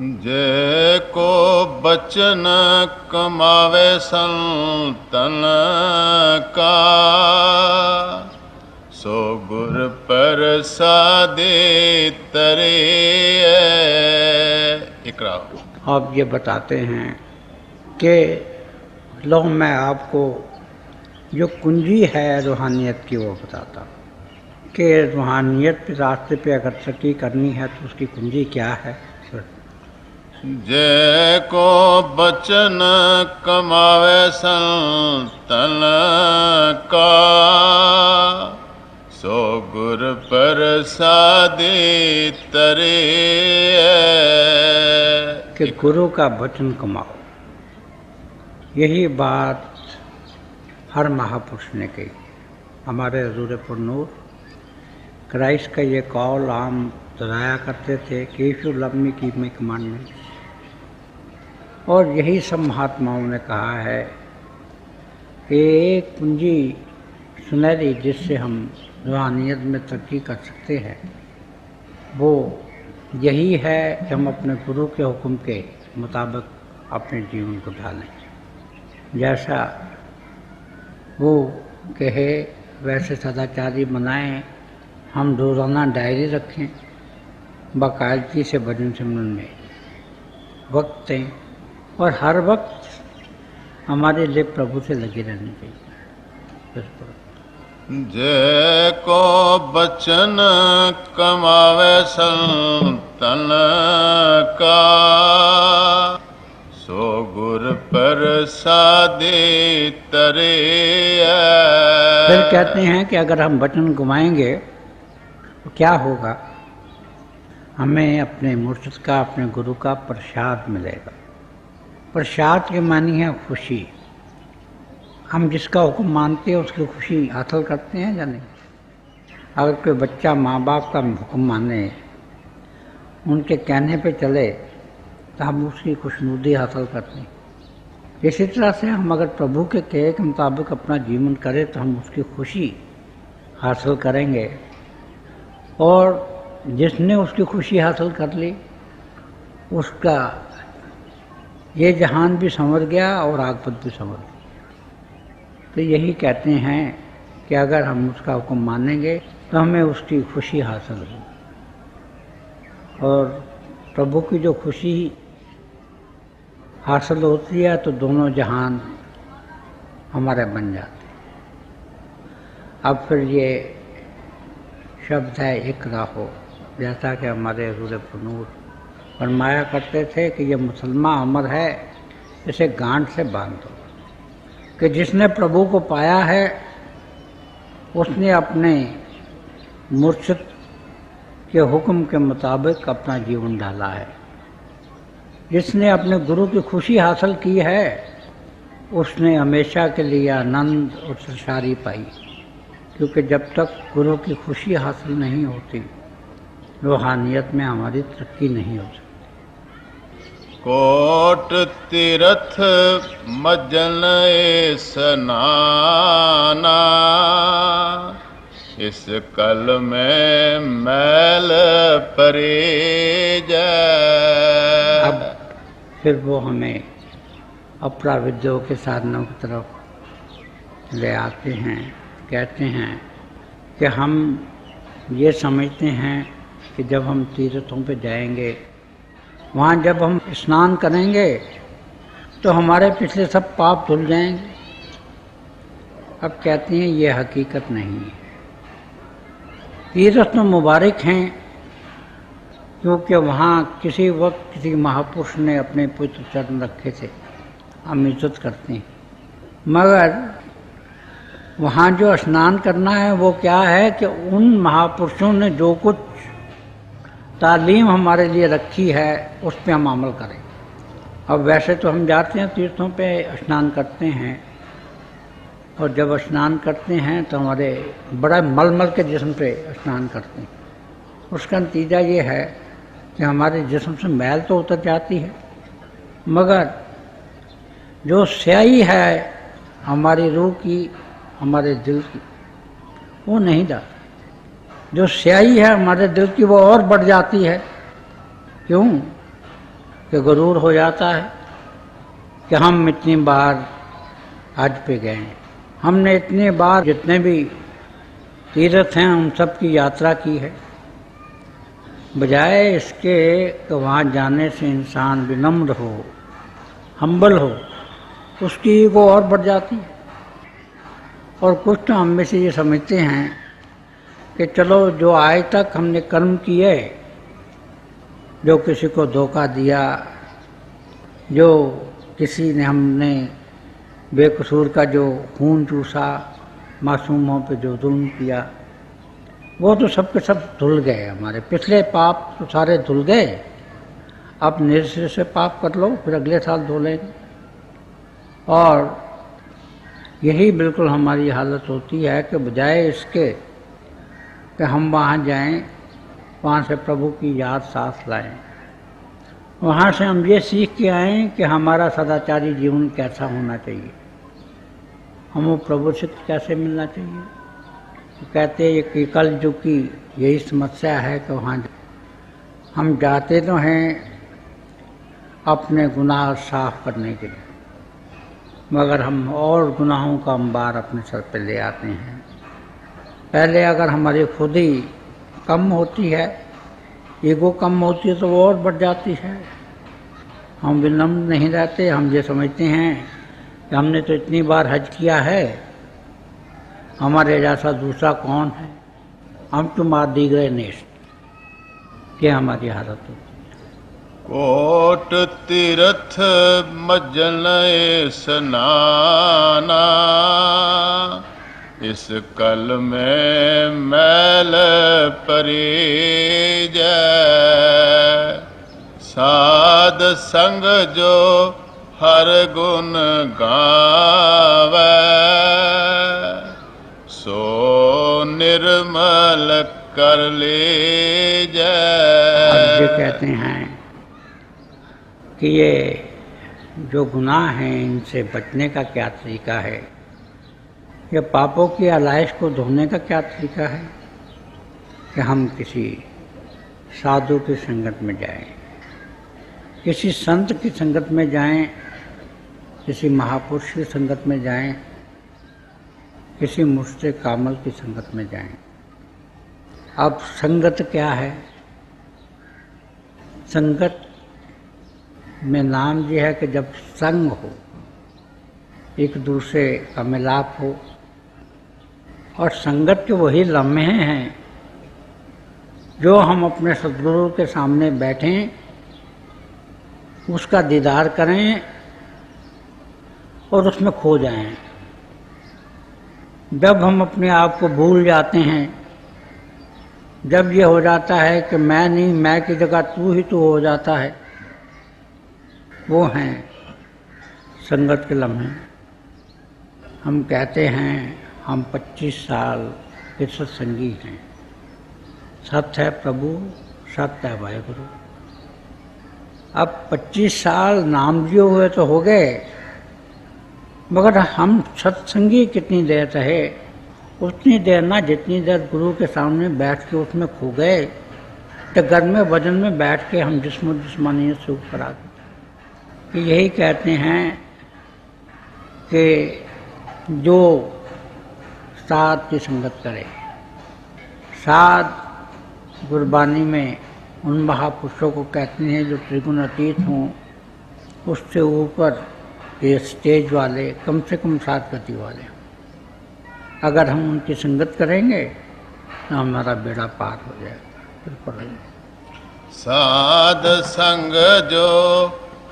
जे को बचन कमावे संतन का, सो गुर प्रसादे तरे। इकरा। आप ये बताते हैं कि लो मैं आपको जो कुंजी है रूहानियत की वो बताता हूँ कि रूहानियत के रास्ते पे अगर तरक्की करनी है तो उसकी कुंजी क्या है। जे को बचन कमावे संतन का, सो गुर प्रसादे तरे। कि गुरु का वचन कमाओ, यही बात हर महापुरुष ने कही। हमारे हजूर पुरनूर क्राइस्ट का ये कौल आम दोहराया करते थे कि if you love me keep my commandment. और यही सब महात्माओं ने कहा है कि एक कुंजी सुनहरी जिससे हम रूहानियत में तरक्की कर सकते हैं वो यही है कि हम अपने गुरु के हुक्म के मुताबिक अपने जीवन को ढालें। जैसा वो कहे वैसे सदाचारी बनाएं, हम रोज़ाना डायरी रखें, बाकायदगी से भजन सिमरन में वक्त दें और हर वक्त हमारे लिए प्रभु से लगे रहने चाहिए। जे को बचन कमावे संतन का, सो गुर प्रसादे तरे। फिर कहते हैं कि अगर हम वचन घुमाएंगे तो क्या होगा, हमें अपने मुर्शिद का अपने गुरु का प्रसाद मिलेगा। प्रसाद के मानी है खुशी। हम जिसका हुक्म मानते हैं उसकी खुशी हासिल करते हैं या नहीं। अगर कोई बच्चा माँ बाप का हुक्म माने, उनके कहने पे चले तो हम उसकी खुशनुदी हासिल करते हैं। इसी तरह से हम अगर प्रभु के कहे के मुताबिक अपना जीवन करें तो हम उसकी खुशी हासिल करेंगे। और जिसने उसकी खुशी हासिल कर ली उसका ये जहान भी संवर गया और आगपत भी संवर गया। तो यही कहते हैं कि अगर हम उसका हुक्म मानेंगे तो हमें उसकी खुशी हासिल होगी। और प्रभु की जो खुशी हासिल होती है तो दोनों जहान हमारे बन जाते हैं। अब फिर ये शब्द है इकरा हो, जैसा कि हमारे हजूर पुरनूर फरमाया करते थे कि ये मुसलमान अमर है, इसे गांठ से बांध दो। कि जिसने प्रभु को पाया है उसने अपने मुर्शिद के हुक्म के मुताबिक अपना जीवन ढाला है। जिसने अपने गुरु की खुशी हासिल की है उसने हमेशा के लिए आनंद और सरसारी पाई। क्योंकि जब तक गुरु की खुशी हासिल नहीं होती रूहानियत में हमारी तरक्की नहीं हो सकती। कोट तीरथ मज्जन स्नाना, इस कल में मैल परे जाए। अब फिर वो हमें अपराविद्यों के साधनों की तरफ ले आते हैं। कहते हैं कि हम ये समझते हैं कि जब हम तीर्थों पे जाएंगे, वहाँ जब हम स्नान करेंगे तो हमारे पिछले सब पाप धुल जाएंगे। अब कहते हैं ये हकीकत नहीं है। तीर्थ तो मुबारक हैं क्योंकि वहाँ किसी वक्त किसी महापुरुष ने अपने पवित्र चरण रखे थे, हम इज्जत करते हैं। मगर वहाँ जो स्नान करना है वो क्या है कि उन महापुरुषों ने जो कुछ तालीम हमारे लिए रखी है उस पर हम अमल करें। अब वैसे तो हम जाते हैं तीर्थों पे स्नान करते हैं और जब स्नान करते हैं तो हमारे बड़ा मलमल के जिस्म पे स्नान करते हैं। उसका नतीजा ये है कि हमारे जिस्म से मैल तो उतर जाती है मगर जो स्याही है हमारी रूह की, हमारे दिल की, वो नहीं जाती। जो स्याही है हमारे दिल की वो और बढ़ जाती है। क्यों? कि गुरूर हो जाता है कि हम इतनी बार हज पे गए हैं, हमने इतने बार जितने भी तीर्थ हैं उन सब की यात्रा की है। बजाय इसके कि वहाँ जाने से इंसान विनम्र हो, हम्बल हो, उसकी ईगो और बढ़ जाती है। और कुछ तो हम में से ये समझते हैं कि चलो जो आज तक हमने कर्म किए, जो किसी को धोखा दिया, जो किसी ने हमने बेकसूर का जो खून चूसा, मासूमों पे जो जुल्म किया, वो तो सब के सब धुल गए। हमारे पिछले पाप तो सारे धुल गए। अब नए सिरे से पाप कर लो, फिर अगले साल धो लेंगे। और यही बिल्कुल हमारी हालत होती है कि बजाय इसके कि हम वहाँ जाएं, वहाँ से प्रभु की याद सांस लाएं, वहाँ से हम ये सीख के आएँ कि हमारा सदाचारी जीवन कैसा होना चाहिए, हमें प्रभु से कैसे मिलना चाहिए। तो कहते हैं कि कल युग की यही समस्या है कि वहाँ हम जाते तो हैं अपने गुनाह साफ करने के लिए, मगर हम और गुनाहों का अंबार अपने सर पे ले आते हैं। पहले अगर हमारी खुद ही कम होती है, ईगो कम होती है, तो वो और बढ़ जाती है। हम विनम्र नहीं रहते। हम ये समझते हैं कि हमने तो इतनी बार हज किया है, हमारे जैसा दूसरा कौन है, हम तुम्हार दीगरे नेष्ट। ये हमारी हालत होती है। कोट तीर्थ मज्जन स्नाना, इस कल में मैल परी जय। साध संग जो हर गुण गावे, सो निर्मल कर ले जय। अब ये कहते हैं कि ये जो गुनाह हैं इनसे बचने का क्या तरीका है, या पापों की आलाइश को धोने का क्या तरीका है, कि हम किसी साधु की संगत में जाएं, किसी संत की संगत में जाएं, किसी महापुरुष की संगत में जाएं, किसी मुर्शिद कामल की संगत में जाएं। अब संगत क्या है? संगत में नाम ये है कि जब संग हो, एक दूसरे का मिलाप हो, और संगत के वही लम्हे हैं जो हम अपने सद्गुरु के सामने बैठें, उसका दीदार करें और उसमें खो जाएं। जब हम अपने आप को भूल जाते हैं, जब ये हो जाता है कि मैं नहीं, मैं की जगह तू ही तू हो जाता है, वो हैं संगत के लम्हे। हम कहते हैं हम 25 साल के सत्संगी हैं। सत्य है प्रभु, सत्य है वाहेगुरु। अब 25 साल नाम लिए हुए तो हो गए, मगर हम सत्संगी कितनी देर रहे? उतनी देर ना जितनी देर गुरु के सामने बैठ के उसमें खो गए, तो घर में वजन में बैठ के हम जिस्मानियत से ऊपर आ गए। कि यही कहते हैं कि जो साध की संगत करे, साध गुरबानी में उन महापुरुषों को कहते हैं जो त्रिगुण अतीत हों, उससे ऊपर ये स्टेज वाले, कम से कम 7 गति वाले। अगर हम उनकी संगत करेंगे तो हमारा बेड़ा पार हो जाएगा। साध संग जो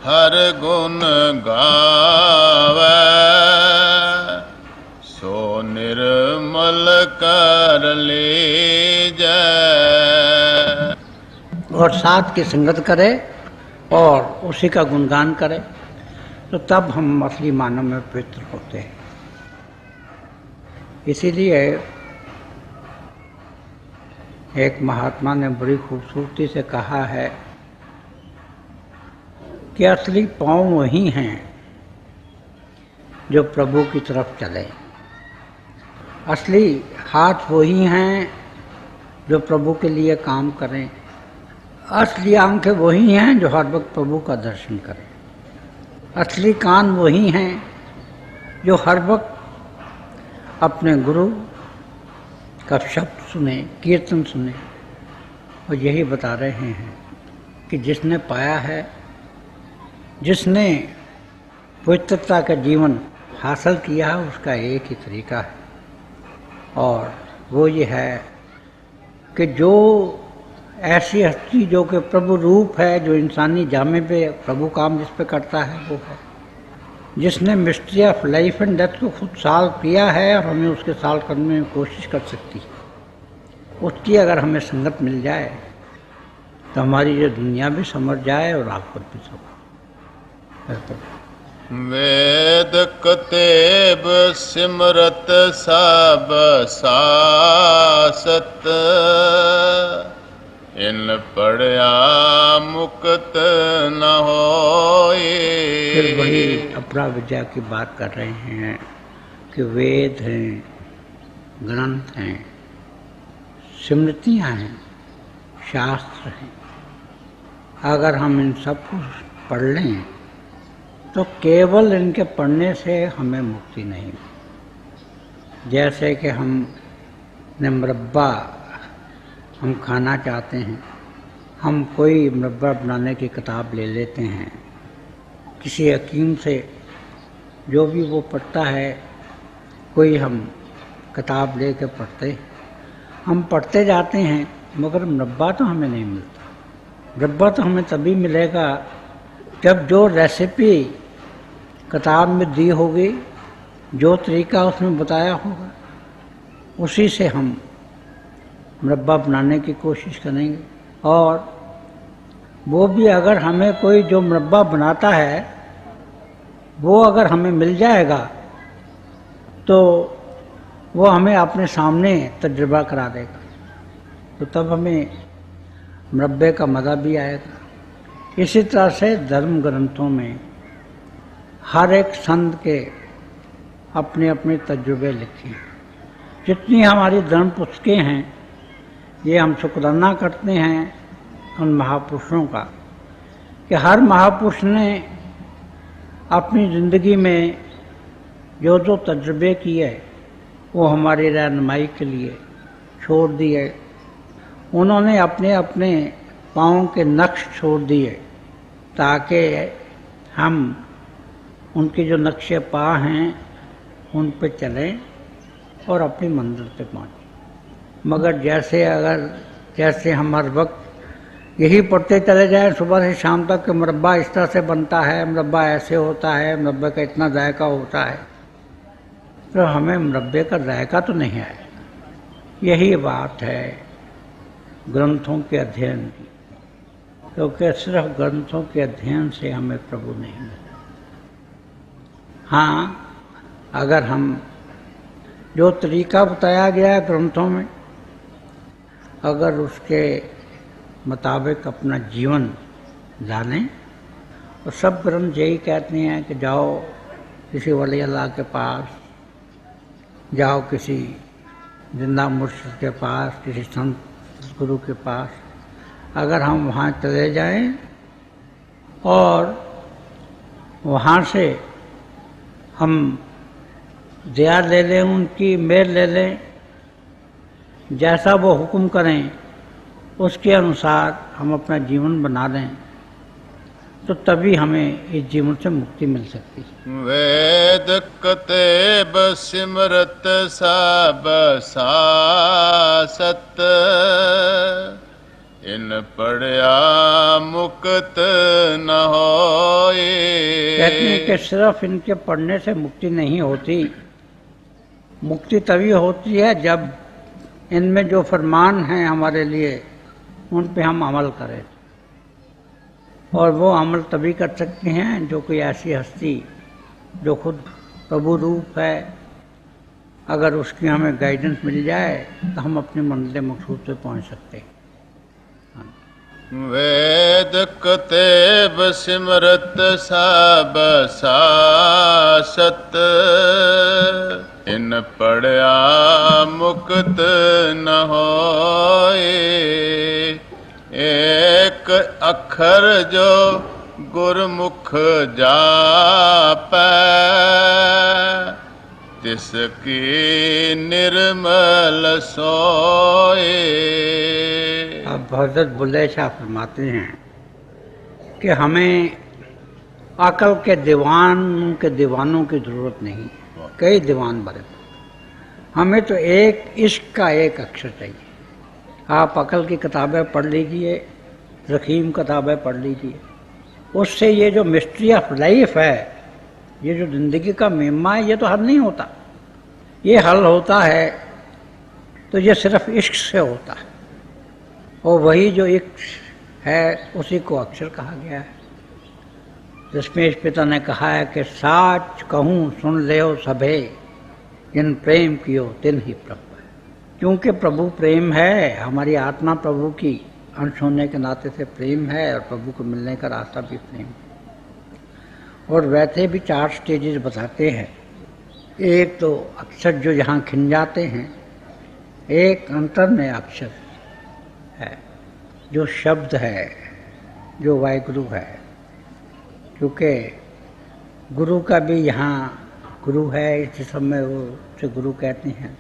हर गुण गावे, सो निर्मल कर ले जय। और साथ की संगत करे और उसी का गुणगान करे, तो तब हम असली मानव में पवित्र होते हैं। इसीलिए एक महात्मा ने बड़ी खूबसूरती से कहा है कि असली पाँव वही हैं जो प्रभु की तरफ चले, असली हाथ वही हैं जो प्रभु के लिए काम करें, असली आंखें वही हैं जो हर वक्त प्रभु का दर्शन करें। असली कान वही हैं जो हर वक्त अपने गुरु का शब्द सुने, कीर्तन सुने। और यही बता रहे हैं कि जिसने पाया है, जिसने पवित्रता का जीवन हासिल किया है, उसका एक ही तरीका है, और वो ये है कि जो ऐसी हस्ती जो कि प्रभु रूप है, जो इंसानी जामे पे प्रभु काम जिस पे करता है, वो है जिसने mystery of life and death को खुद सॉल्व किया है और हमें उसके सॉल्व करने में कोशिश कर सकती है। उसकी अगर हमें संगत मिल जाए तो हमारी ये दुनिया भी समझ जाए और आखिरत भी समझ। वेद कतेब सिमरत सब सासत, इन पढ़या मुक्त न होए। फिर वही अपरा विद्या की बात कर रहे हैं कि वेद हैं, ग्रंथ हैं, स्मृतियाँ हैं, शास्त्र हैं। अगर हम इन सब को पढ़ लें तो केवल इनके पढ़ने से हमें मुक्ति नहीं। जैसे कि हमने मुरब्बा हम खाना चाहते हैं, हम कोई मुरब्बा बनाने की किताब ले लेते हैं, किसी हकीम से जो भी वो पढ़ता है, कोई हम किताब ले कर पढ़ते, हम पढ़ते जाते हैं, मगर मुरब्बा तो हमें नहीं मिलता। मुरब्बा तो हमें तभी मिलेगा जब जो रेसिपी किताब में दी होगी, जो तरीका उसमें बताया होगा, उसी से हम मुरब्बा बनाने की कोशिश करेंगे। और वो भी अगर हमें कोई जो मुरब्बा बनाता है वो अगर हमें मिल जाएगा तो वो हमें अपने सामने तजुर्बा करा देगा, तो तब हमें मुरब्बे का मज़ा भी आएगा। इसी तरह से धर्म ग्रंथों में हर एक संत के अपने अपने तजुर्बे लिखे हैं। जितनी हमारी धर्म पुस्तकें हैं, ये हम शुक्राना करते हैं उन महापुरुषों का कि हर महापुरुष ने अपनी ज़िंदगी में जो जो तजुर्बे किए वो हमारी रहनुमाई के लिए छोड़ दिए। उन्होंने अपने अपने पाँव के नक्श छोड़ दिए ताकि हम उनके जो नक्शे पा हैं उन पे चलें और अपनी मंजिल पे पहुँचें। मगर जैसे हम हर वक्त यही पढ़ते चले जाएं सुबह से शाम तक कि मुरब्बा इस तरह से बनता है, मुरब्बा ऐसे होता है, मुरब्बे का इतना जायका होता है, तो हमें मुरब्बे का जायका तो नहीं आएगा। यही बात है ग्रंथों के अध्ययन की, क्योंकि सिर्फ ग्रंथों के अध्ययन से हमें प्रभु नहीं मिलता। हाँ, अगर हम जो तरीका बताया गया है ग्रंथों में, अगर उसके मुताबिक अपना जीवन जाने, तो सब ग्रंथ यही कहते हैं कि जाओ किसी वली अल्लाह के पास, जाओ किसी जिंदा मुर्शिद के पास, किसी संत गुरु के पास। अगर हम वहाँ चले जाएं और वहाँ से हम दया ले लें, उनकी मेहर ले लें, जैसा वो हुक्म करें उसके अनुसार हम अपना जीवन बना लें, तो तभी हमें इस जीवन से मुक्ति मिल सकती है। वेद कतेब सिमरत सब सासत, इन पढ़या मुक्त न होए। कहते हैं कि सिर्फ इनके पढ़ने से मुक्ति नहीं होती। मुक्ति तभी होती है जब इनमें जो फरमान हैं हमारे लिए उन पे हम अमल करें, और वो अमल तभी कर सकते हैं जो कोई ऐसी हस्ती जो खुद प्रभु रूप है, अगर उसकी हमें गाइडेंस मिल जाए तो हम अपनी मंजिल मकसूद पे पहुंच सकते हैं। वेद कतेब सिमरत सब सासत, इन पढ़या मुक्त न होए। एक अखर जो गुरमुख जापै तिसकी निर्मल सोए। अब हजरत बुल्ले शाह फरमाते हैं कि हमें अकल के दीवानों की जरूरत नहीं, कई दीवान बने, हमें तो एक इश्क का एक अक्षर चाहिए। आप अकल की किताबें पढ़ लीजिए, रहीम किताबें पढ़ लीजिए, उससे ये जो मिस्ट्री ऑफ लाइफ है, ये जो जिंदगी का मेम्मा है, ये तो हल नहीं होता। ये हल होता है तो ये सिर्फ इश्क से होता है, और वही जो इश्क है उसी को अक्षर कहा गया है। दशमेश पिता ने कहा है कि साच कहूँ सुन ले सभे, जिन प्रेम कियो तिन ही प्रभु है। क्योंकि प्रभु प्रेम है, हमारी आत्मा प्रभु की अंश होने के नाते से प्रेम है, और प्रभु को मिलने का रास्ता भी प्रेम है। और वैसे भी 4 स्टेजेस बताते हैं। एक तो अक्षर जो यहाँ खिन जाते हैं, एक अंतर में अक्षर है जो शब्द है, जो वाहिगुरु है। क्योंकि गुरु का भी यहाँ गुरु है, इस समय वो उसे गुरु कहते हैं।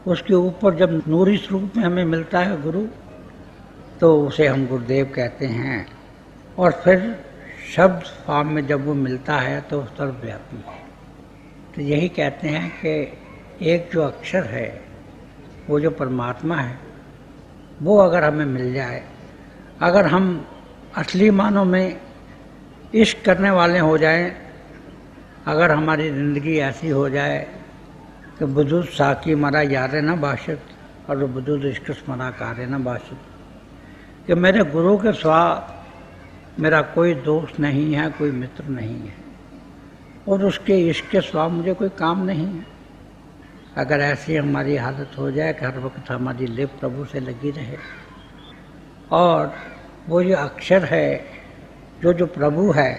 उसके ऊपर जब नूरी स्वरूप में हमें मिलता है गुरु, तो उसे हम गुरुदेव कहते हैं। और फिर शब्द फॉर्म में जब वो मिलता है तो सर्वव्यापी है। तो यही कहते हैं कि एक जो अक्षर है, वो जो परमात्मा है, वो अगर हमें मिल जाए, अगर हम असली मानों में इश्क करने वाले हो जाएं, अगर हमारी ज़िंदगी ऐसी हो जाए कि बुजुर्ग साकी मरा यारे न बाशत और बुजुर्ग इश्क मरा कारे न बाशत, कि मेरे गुरु के सिवा मेरा कोई दोस्त नहीं है, कोई मित्र नहीं है, और उसके इश्क के सिवा मुझे कोई काम नहीं है। अगर ऐसी हमारी हालत हो जाए कि हर वक्त हमारी लिप प्रभु से लगी रहे, और वो जो अक्षर है, जो प्रभु है,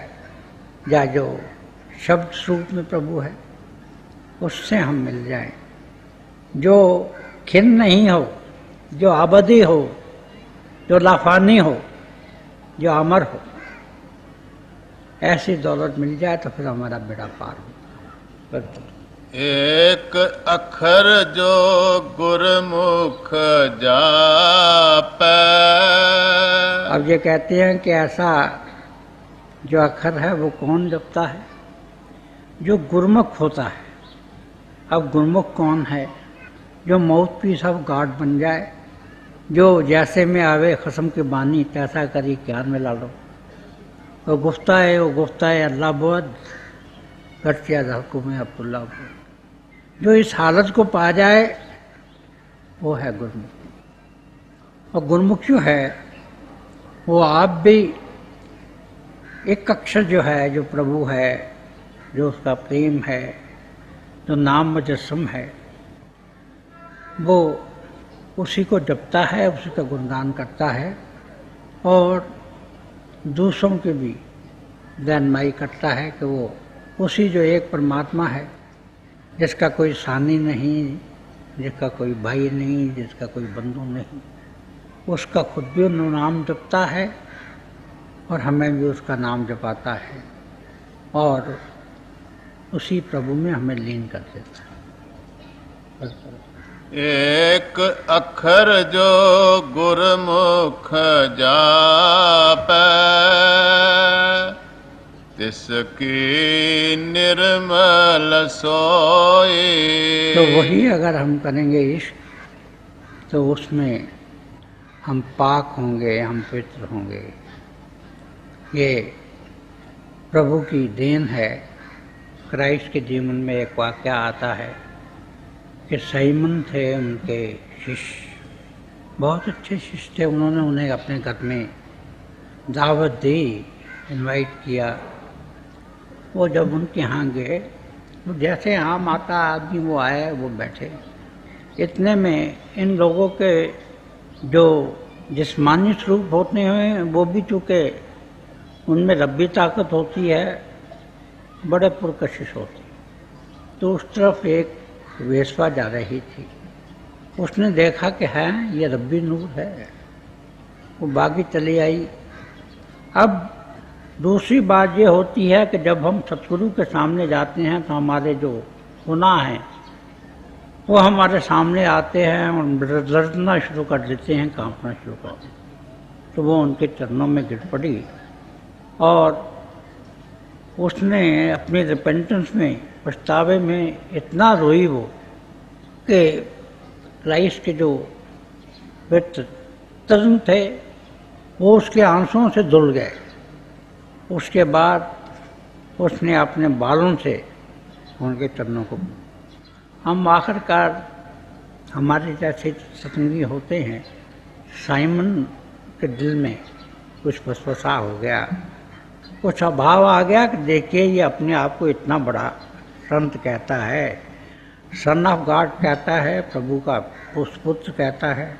या जो शब्द स्वरूप में प्रभु है, उससे हम मिल जाएं, जो खिन नहीं हो, जो अबदी हो, जो लाफानी हो, जो अमर हो, ऐसी दौलत मिल जाए तो फिर हमारा बेड़ा पार हो। एक अखर जो गुरमुख जापै। अब ये कहते हैं कि ऐसा जो अक्षर है वो कौन जपता है? जो गुरमुख होता है। अब गुरमुख कौन है? जो माउथ पीस ऑफ गॉड बन जाए, जो जैसे में आवे खसम की बानी तैसा करी ज्ञान में ला लो। वो गुफ्ता है अल्लाह बोध करचिया हुकुम अब्दुल्ला बोध। जो इस हालत को पा जाए वो है गुरमुख। और गुरमुख जो है वो आप भी एक अक्षर जो है, जो प्रभु है, जो उसका प्रेम है, जो नाम मुजस्सम है, वो उसी को जपता है, उसी का गुणगान करता है, और दूसरों के भी रहनुमाई करता है कि वो उसी जो एक परमात्मा है, जिसका कोई सानी नहीं, जिसका कोई भाई नहीं, जिसका कोई बंधु नहीं, उसका खुद भी नाम जपता है और हमें भी उसका नाम जपाता है, और उसी प्रभु में हमें लीन कर देता है। एक अखर जो गुरमुख जापै तिसकी निर्मल सोए। तो वही अगर हम करेंगे इश्क, तो उसमें हम पाक होंगे, हम पवित्र होंगे। ये प्रभु की देन है। क्राइस्ट के जीवन में एक वाक़या आता है कि साइमन थे उनके शिष्य, बहुत अच्छे शिष्य थे। उन्होंने उन्हें अपने घर में दावत दी, इनवाइट किया। वो जब उनके यहाँ गए तो जैसे आम आता आदमी वो आए, वो बैठे। इतने में इन लोगों के जो जिस्मानी स्वरूप होते हैं वो भी चूँकि उनमें रब्बी ताकत होती है, बड़े पुरकशिश होते। तो उस तरफ एक वेश्वा जा रही थी। उसने देखा कि है ये रब्बी नूर है। वो बागी चली आई अब दूसरी बात ये होती है कि जब हम सतगुरु के सामने जाते हैं तो हमारे जो गुनाह हैं वो हमारे सामने आते हैं और लड़ना शुरू कर देते हैं, कांपना शुरू कर देते हैं। तो वो उनके चरणों में गिर पड़ी और उसने अपनी रिपेंटेंस में, पछतावे में इतना रोई वो कि क्राइस्ट के जो तरुण थे वो उसके आंसुओं से धुल गए। उसके बाद उसने अपने बालों से उनके चरणों को, हम आखिरकार हमारे जैसे सत्संगी होते हैं, साइमन के दिल में कुछ वसवसा हो गया, कुछ अभाव आ गया कि देखिए ये अपने आप को इतना बड़ा संत कहता है, सन ऑफ गॉड कहता है, प्रभु का पुत्र कहता है,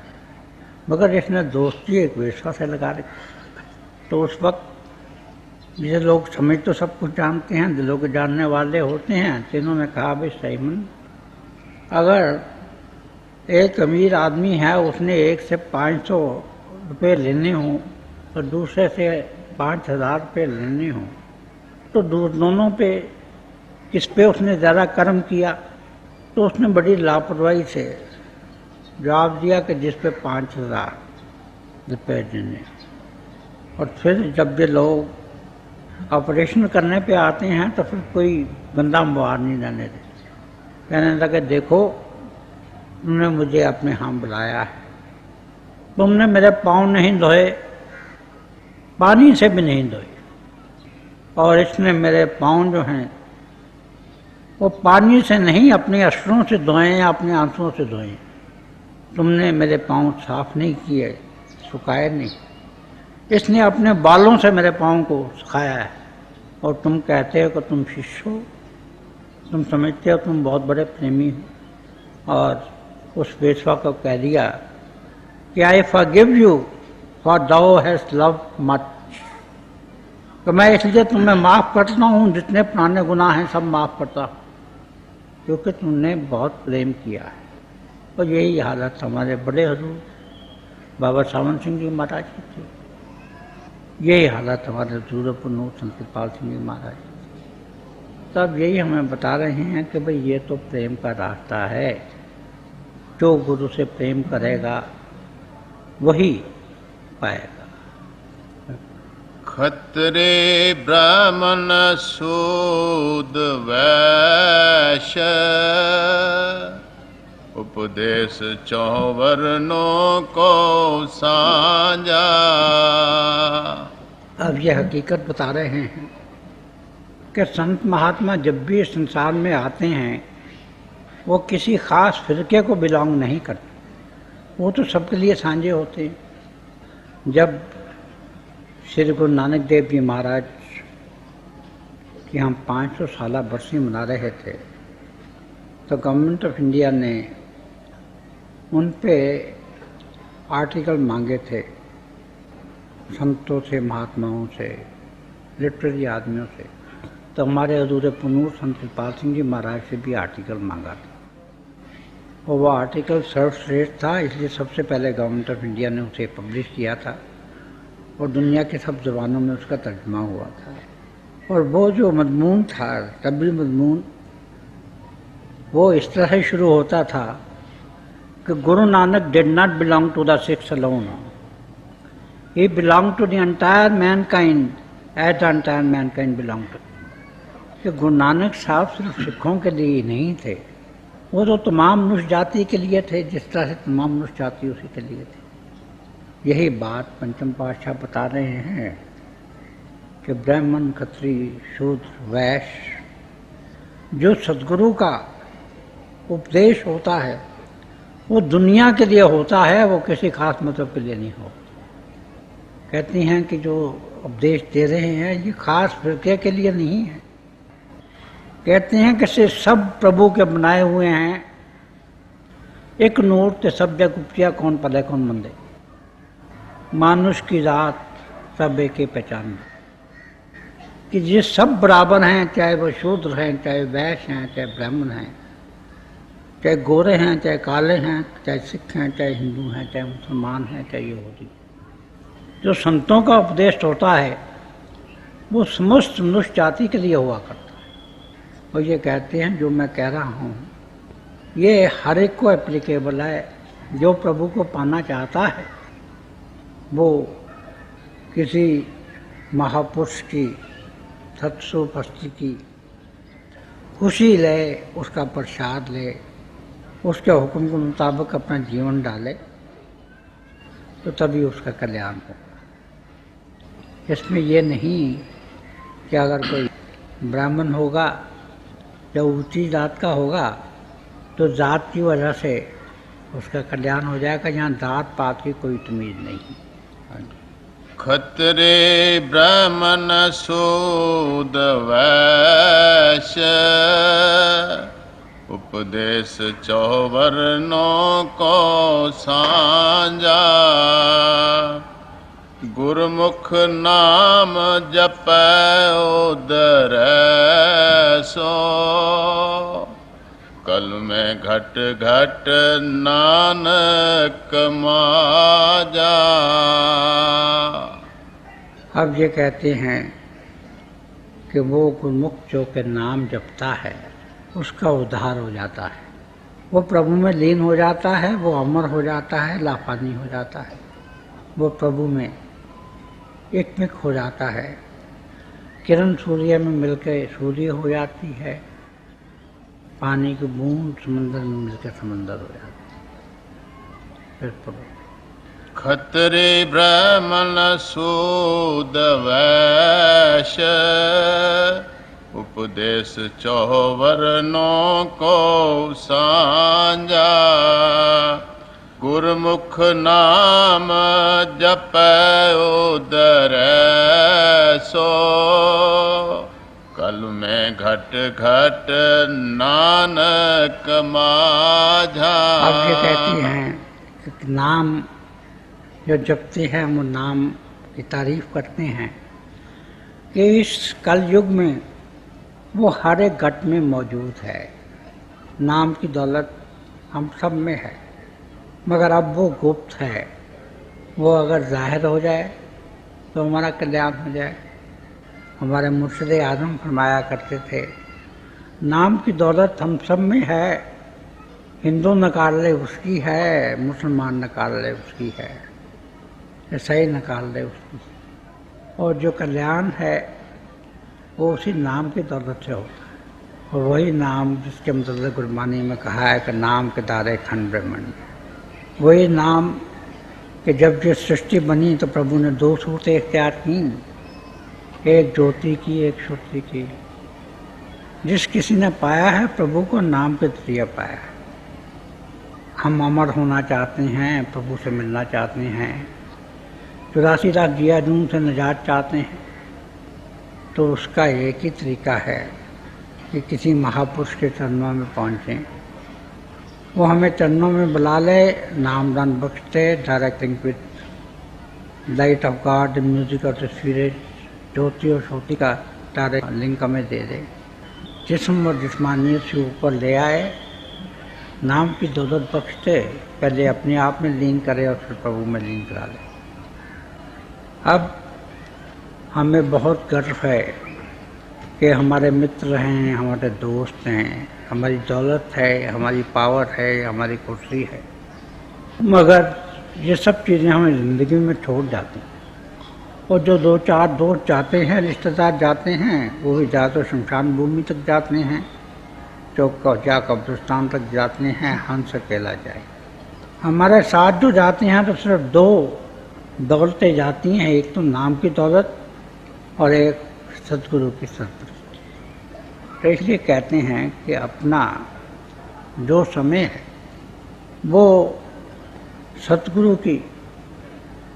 मगर इसने दोस्ती एक वेश्या से लगा रखी। तो उस वक्त ये लोग समझ तो सब कुछ जानते हैं, दिलों के जानने वाले होते हैं, तो इन्होंने कहा भाई साइमन, अगर एक अमीर आदमी है, उसने एक से 500 रुपये लेने हों और दूसरे से 5000 रुपये लेने हों, तो दोनों पे किस पे उसने ज़्यादा कर्म किया? तो उसने बड़ी लापरवाही से जवाब दिया कि जिस पे 5000 रुपये देने। और फिर जब ये लोग ऑपरेशन करने पे आते हैं तो फिर कोई गंदा मुबार नहीं जाने देते, कहने लगे देखो तुमने मुझे अपने यहाँ बुलाया है, तुमने मेरे पाँव नहीं धोए, पानी से भी नहीं धोए, और इसने मेरे पाँव जो हैं वो पानी से नहीं अपने अश्रुओं से धोए या अपने आंसुओं से धोए। तुमने मेरे पाँव साफ नहीं किए, सुखाए नहीं, इसने अपने बालों से मेरे पाँव को सुखाया है। और तुम कहते हो कि तुम शिष्य हो, तुम समझते हो तुम बहुत बड़े प्रेमी हो। और उस वेश्या को कह दिया कि I forgive you for thou has love much, तो मैं इसलिए तुम्हें माफ़ करता हूँ, जितने पुराने गुनाह हैं सब माफ़ करता हूँ, क्योंकि तुमने बहुत प्रेम किया है। और यही हालत हमारे बड़े हजूर बाबा सावन सिंह जी महाराज की थी, यही हालत हमारे हजूर पुनूर संत कृपाल सिंह जी महाराज की। तब यही हमें बता रहे हैं कि भाई ये तो प्रेम का रास्ता है, जो गुरु से प्रेम करेगा वही पाएगा। खतरे ब्राह्मण सूद वैश्य, उपदेश चौवर्णों को साझा। अब यह हकीकत बता रहे हैं कि संत महात्मा जब भी इस संसार में आते हैं वो किसी खास फिरके को बिलोंग नहीं करते, वो तो सबके लिए साझे होते हैं। जब श्री गुरु नानक देव जी महाराज की हम 500 साला बरसी मना रहे थे तो गवर्नमेंट ऑफ इंडिया ने उन पे आर्टिकल मांगे थे, संतों से, महात्माओं से, लिटरेरी आदमियों से। तो हमारे हजूर पुनूर संत कृपाल सिंह जी महाराज से भी आर्टिकल मांगा था, और वह आर्टिकल सर्वश्रेष्ठ था, इसलिए सबसे पहले गवर्नमेंट ऑफ इंडिया ने उसे पब्लिश किया था और दुनिया के सब ज़बानों में उसका तर्जुमा हुआ था। और वो जो मजमून था, तबी मजमून, वो इस तरह से शुरू होता था कि Guru Nanak did not belong to the Sikhs alone, he belong to the entire mankind as the entire mankind belong to. कि गुरु नानक साहब सिर्फ सिखों के लिए नहीं थे, वो तो तमाम मनुष्य जाति के लिए थे, जिस तरह से तमाम मनुष्य जाति उसी के लिए थे। यही बात पंचम पातशाह बता रहे हैं कि ब्राह्मण, क्षत्रिय, शूद्र, वैश्य, जो सद्गुरु का उपदेश होता है वो दुनिया के लिए होता है, वो किसी खास मतलब के लिए नहीं होता। कहती हैं कि जो उपदेश दे रहे हैं ये खास फिरके के लिए नहीं है। कहते हैं कि से सब प्रभु के बनाए हुए हैं, एक नूर ते सब जग उपजिया, कौन पले कौन मंदे, मानुष की जात सब एक ही पहचान, कि ये सब बराबर हैं, चाहे वो शूद्र हैं, चाहे वैश्य हैं, चाहे ब्राह्मण हैं, चाहे गोरे हैं, चाहे काले हैं, चाहे सिख हैं, चाहे हिंदू हैं, चाहे मुसलमान हैं, चाहे यहूदी। जो संतों का उपदेश होता है वो समस्त मनुष्य जाति के लिए हुआ करता है। और ये कहते हैं जो मैं कह रहा हूँ ये हर एक को एप्लीकेबल है। जो प्रभु को पाना चाहता है वो किसी महापुरुष की सत्सुपस्थिति की खुशी ले, उसका प्रसाद ले, उसके हुक्म के मुताबिक अपना जीवन डाले तो तभी उसका कल्याण होगा। इसमें ये नहीं कि अगर कोई ब्राह्मण होगा या ऊंची जात का होगा तो जात की वजह से उसका कल्याण हो जाएगा। यहाँ जात पात की कोई तमीज नहीं। खतरे ब्राह्मण शूद्र वैश्य उपदेश चौवर्णों को सांझा गुरुमुख नाम जपै उदर सो कल में घट घट नानक माजा। अब ये कहते हैं कि वो गुरुमुख जो के नाम जपता है उसका उद्धार हो जाता है, वो प्रभु में लीन हो जाता है, वो अमर हो जाता है, लाफानी हो जाता है, वो प्रभु में एकमिक हो जाता है। किरण सूर्य में मिलकर सूर्य हो जाती है, पानी की बूंद समंदर में मिलकर समंदर हो जाती है। फिर प्रभु खतरे ब्राह्मण शूद्र वैश्य उपदेश चौवर्णों को सांझा गुरुमुख नाम जपै उदर सो कल में घट घट नानक माझा। अब ये कहती हैं कि नाम जो जपते हैं वो नाम की तारीफ करते हैं कि इस कल युग में वो हर एक घट में मौजूद है। नाम की दौलत हम सब में है, मगर अब वो गुप्त है। वो अगर जाहिर हो जाए तो हमारा कल्याण हो जाए। हमारे मुर्शिद आज़म फरमाया करते थे नाम की दौलत हम सब में है, हिंदू निकाल ले उसकी है, मुसलमान निकाल ले उसकी है, ईसाई निकाल ले उसकी। और जो कल्याण है वो उसी नाम की दौलत से होता है। और वही नाम जिसके मतलब गुरबानी में कहा है कि नाम के दारे खंड ब्रह्मंड, वही नाम कि जब जो सृष्टि बनी तो प्रभु ने दो सूरतें इख्तियार की, एक ज्योति की, एक श्रुति की। जिस किसी ने पाया है प्रभु को नाम के जरिए पाया है। हम अमर होना चाहते हैं, प्रभु से मिलना चाहते हैं, 84 लाख जियादून से निजात चाहते हैं, तो उसका एक ही तरीका है कि किसी महापुरुष के चरणों में पहुँचें। वो हमें चरणों में बुला ले, नामदान बख्शते, directing with light of God, music of the spirit, ज्योति और श्रुति का डायरेक्ट लिंक हमें दे दे, जिस्म और जिस्मानियत से ऊपर ले आए, नाम की दौलत बख्शते, पहले अपने आप में लीन करे और फिर प्रभु में लीन करा ले। अब हमें बहुत गर्व है कि हमारे मित्र हैं, हमारे दोस्त हैं, हमारी दौलत है, हमारी पावर है, हमारी कुर्सी है, मगर ये सब चीज़ें हमें ज़िंदगी में छोड़ जाती हैं। और जो दो चार दोस्त जाते हैं, रिश्तेदार जाते हैं, वो भी जा तो शमशान भूमि तक जाते हैं, चौक जा कब्रिस्तान तक जाते हैं, हंस अकेला जाए। हमारे साथ जो जाते हैं तो सिर्फ दो दौलतें जाती हैं, एक तो नाम की दौलत और एक सतगुरु की संतुष्टि। तो इसलिए कहते हैं कि अपना जो समय है वो सतगुरु की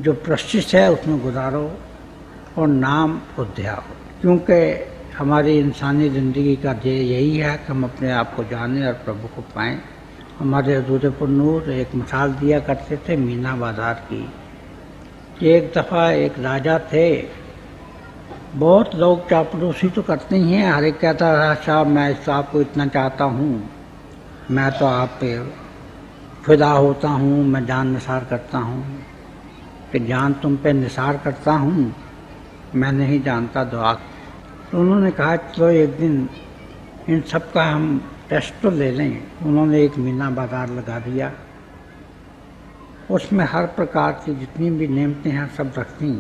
जो प्रशिष्ट है उसमें गुजारो और नाम को ध्याओ, क्योंकि हमारी इंसानी ज़िंदगी का ध्येय यही है कि हम अपने आप को जानें और प्रभु को पाएं। हमारे हजूर नूर एक मिसाल दिया करते थे मीना बाजार की। एक दफ़ा एक राजा थे, बहुत लोग चापलूसी तो करते ही हैं, हर एक कहता है साहब मैं इस साहब को इतना चाहता हूँ, मैं तो आप पे फिदा होता हूँ, मैं जान निसार करता हूँ। कि जान तुम पे निसार करता हूँ, मैं नहीं जानता दुआ। तो उन्होंने कहा चलो एक दिन इन सब का हम टेस्ट तो ले लें। उन्होंने एक मीना बाजार लगा दिया, उसमें हर प्रकार की जितनी भी नेमतें हैं सब रखती,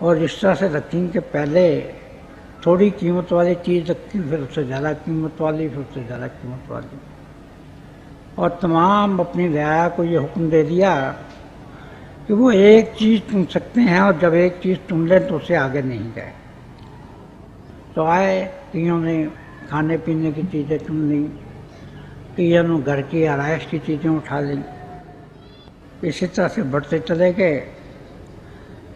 और इस तरह से रखती कि पहले थोड़ी कीमत वाली चीज़ रखती, फिर उससे ज़्यादा कीमत वाली, फिर उससे ज़्यादा कीमत वाली, और तमाम अपनी रियाया को ये हुक्म दे दिया कि वो एक चीज़ चुन सकते हैं, और जब एक चीज़ चुन लें तो उससे आगे नहीं जाए। तो आए, कईयों ने खाने पीने की चीज़ें चुन ली, कईयों ने घर की आराइश की चीज़ें उठा ली। इसी तरह से बढ़ते चले गए।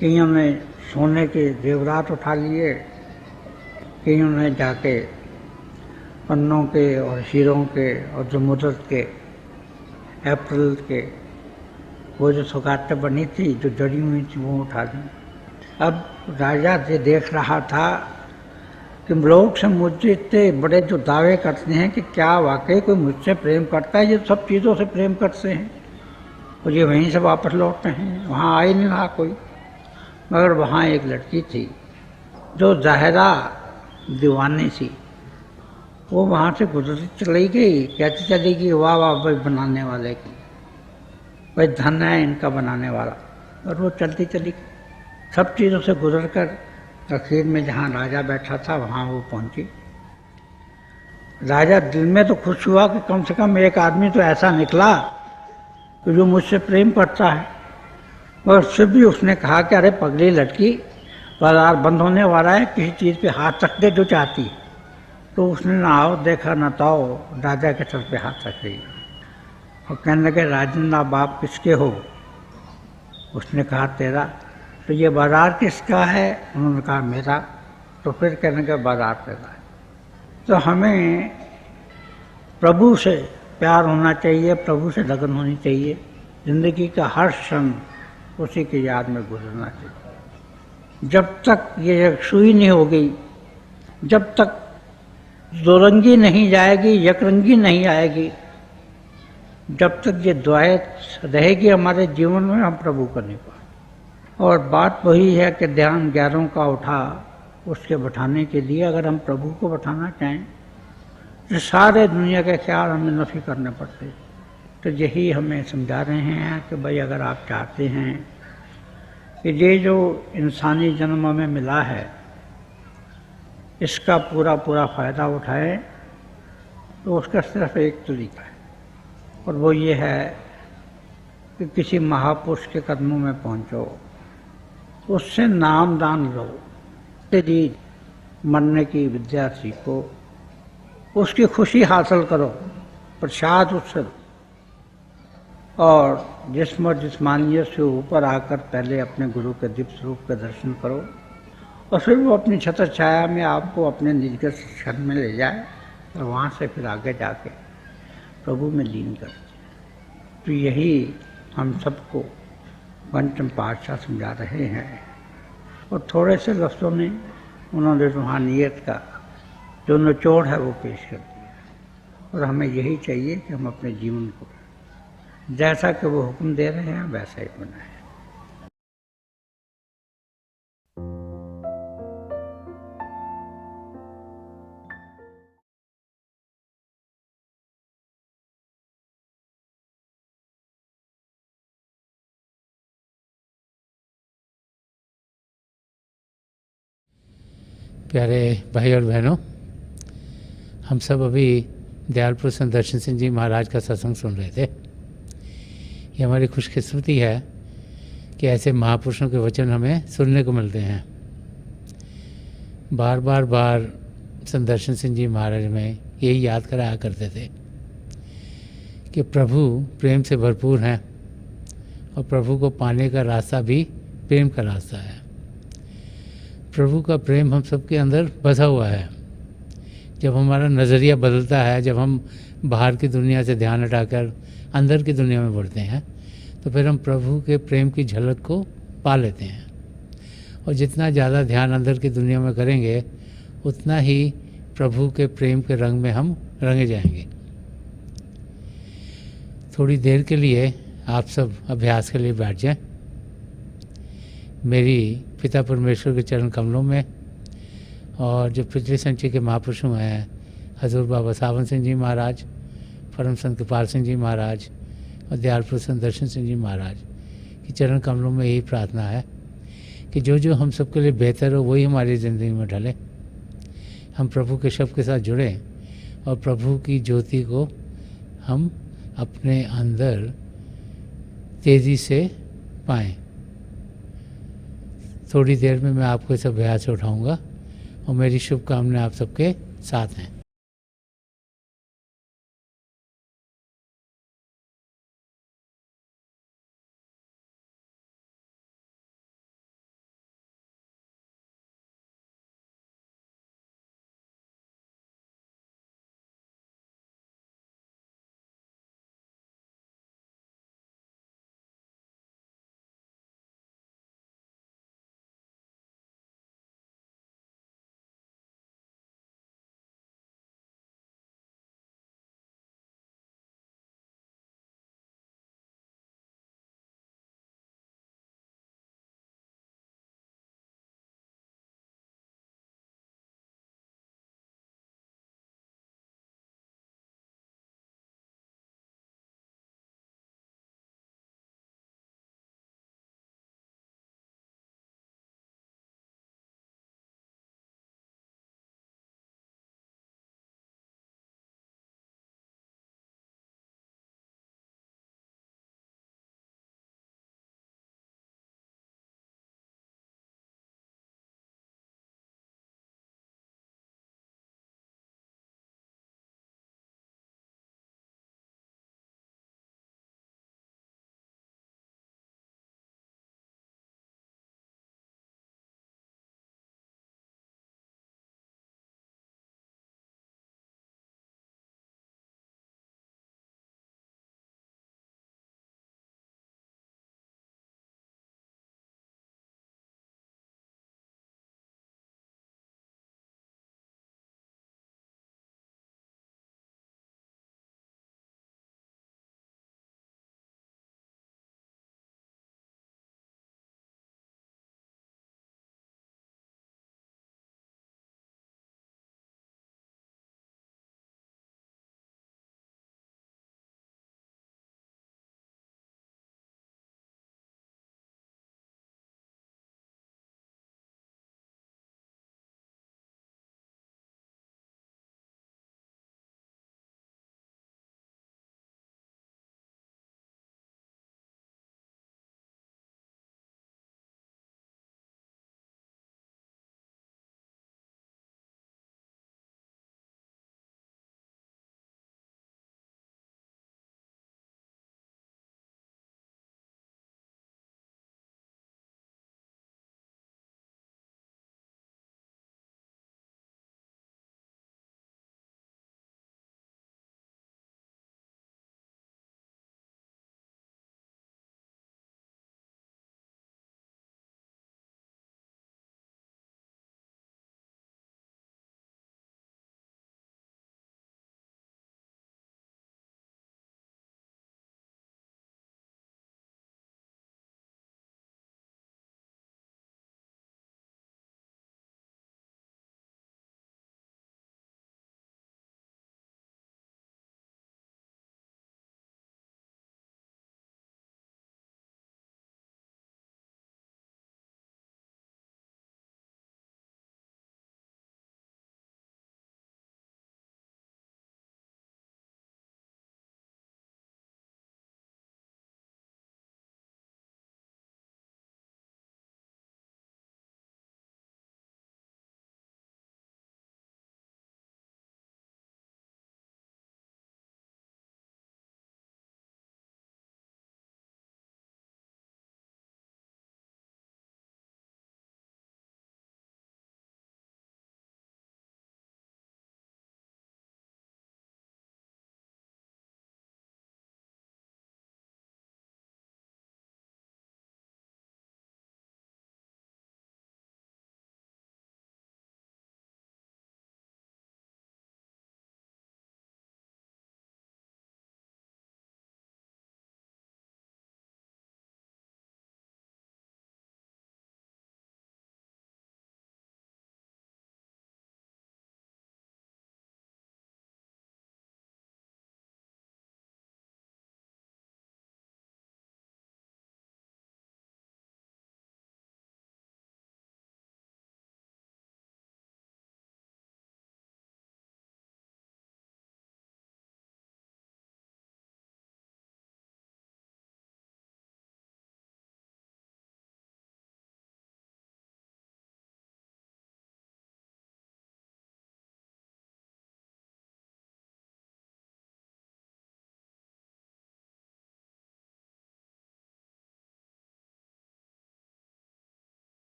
कईयों ने सोने के जेवरात उठा लिए, कईयों ने जाके पन्नों के और हीरों के और जमुरत के, एप्रिल के, वो जो सौगातें बनी थी जो जड़ी हुई थी वो उठा दी। अब राजा ये देख रहा था कि लोग से मुझसे इतने बड़े जो दावे करते हैं कि क्या वाकई कोई मुझसे प्रेम करता है, ये सब चीज़ों से प्रेम करते हैं, और ये वहीं से वापस लौटते हैं। वहाँ आ ही नहीं रहा कोई। मगर वहाँ एक लड़की थी जो ज़ाहिरा दीवानी थी, वो वहाँ से गुजरती चली गई, कहती चली गई वाह वाह भाई बनाने वाले की, भाई धन है इनका बनाने वाला। और वो चलती चली गई, सब चीज़ों से गुजर कर आखिर में जहाँ राजा बैठा था वहाँ वो पहुँची। राजा दिल में तो खुश हुआ कि कम से कम एक आदमी तो ऐसा निकला कि जो मुझसे प्रेम करता है, और फिर भी उसने कहा कि अरे पगली लड़की, बाजार बंद होने वाला है, किसी चीज़ पे हाथ रख दे जो चाहती है। तो उसने ना आओ देखा ना ताओ, राजा के सर पे हाथ रख रही और कहने लगे राजन आप बाप किसके हो? उसने कहा तेरा। तो ये बाजार किसका है? उन्होंने कहा मेरा। तो फिर कहने लगे बाजार तेरा है। तो हमें प्रभु से प्यार होना चाहिए, प्रभु से लगन होनी चाहिए, ज़िंदगी का हर क्षण उसी की याद में गुजरना चाहिए। जब तक ये सुई नहीं होगी, जब तक दोरंगी नहीं जाएगी, यकरंगी नहीं आएगी, जब तक ये दुआएं रहेगी हमारे जीवन में, हम प्रभु को नहीं पाएंगे। और बात वही है कि ध्यान 11 का उठा, उसके बैठाने के लिए अगर हम प्रभु को बैठाना चाहें तो सारे दुनिया के ख्याल हमें नफी करने पड़ते। तो यही हमें समझा रहे हैं कि भाई अगर आप चाहते हैं कि ये जो इंसानी जन्म हमें मिला है इसका पूरा पूरा फ़ायदा उठाएं, तो उसका सिर्फ एक तरीका है, और वो ये है कि किसी महापुरुष के कदमों में पहुंचो, उससे नाम दान लो, तेरी मरने की विद्या सीखो, उसकी खुशी हासिल करो, प्रसाद उससे लो, और जिस्म और जिस्मानियत से ऊपर आकर पहले अपने गुरु के दिव्य स्वरूप के दर्शन करो, और फिर वो अपनी छत्र छाया में आपको अपने निजगत क्षण में ले जाए, और वहाँ से फिर आगे जाके प्रभु में लीन कर। तो यही हम सबको पंचम पातशाह समझा रहे हैं, और थोड़े से लफ्ज़ों में उन्होंने रूहानियत का जो निचोड़ है वो पेश कर दिया। और हमें यही चाहिए कि हम अपने जीवन को जैसा कि वो हुक्म दे रहे हैं वैसा ही बनाएं। प्यारे भाई और बहनों, हम सब अभी दयालपुर संत दर्शन सिंह जी महाराज का सत्संग सुन रहे थे। ये हमारी खुशकिस्मती है कि ऐसे महापुरुषों के वचन हमें सुनने को मिलते हैं। बार बार संत दर्शन सिंह जी महाराज में यही याद कराया करते थे कि प्रभु प्रेम से भरपूर हैं, और प्रभु को पाने का रास्ता भी प्रेम का रास्ता है। प्रभु का प्रेम हम सबके अंदर बसा हुआ है। जब हमारा नज़रिया बदलता है, जब हम बाहर की दुनिया से ध्यान हटाकर अंदर की दुनिया में बढ़ते हैं, तो फिर हम प्रभु के प्रेम की झलक को पा लेते हैं। और जितना ज़्यादा ध्यान अंदर की दुनिया में करेंगे, उतना ही प्रभु के प्रेम के रंग में हम रंगे जाएंगे। थोड़ी देर के लिए आप सब अभ्यास के लिए बैठ जाएं। मेरी पिता परमेश्वर के चरण कमलों में, और जो पिछले संचय के महापुरुषों हैं हजूर बाबा सावन सिंह जी महाराज, परम संत कृपाल सिंह जी महाराज और दयाल पुरुष संत दर्शन सिंह जी महाराज की चरण कमलों में यही प्रार्थना है कि जो जो हम सबके लिए बेहतर हो वही हमारी ज़िंदगी में ढले, हम प्रभु के शब्द के साथ जुड़ें और प्रभु की ज्योति को हम अपने अंदर तेज़ी से पाएँ। थोड़ी देर में मैं आपको इस अभ्यास से उठाऊँगा और मेरी शुभकामनाएं आप सबके साथ हैं।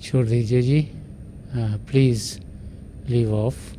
छोड़ दीजिए जी, प्लीज़ लीव ऑफ।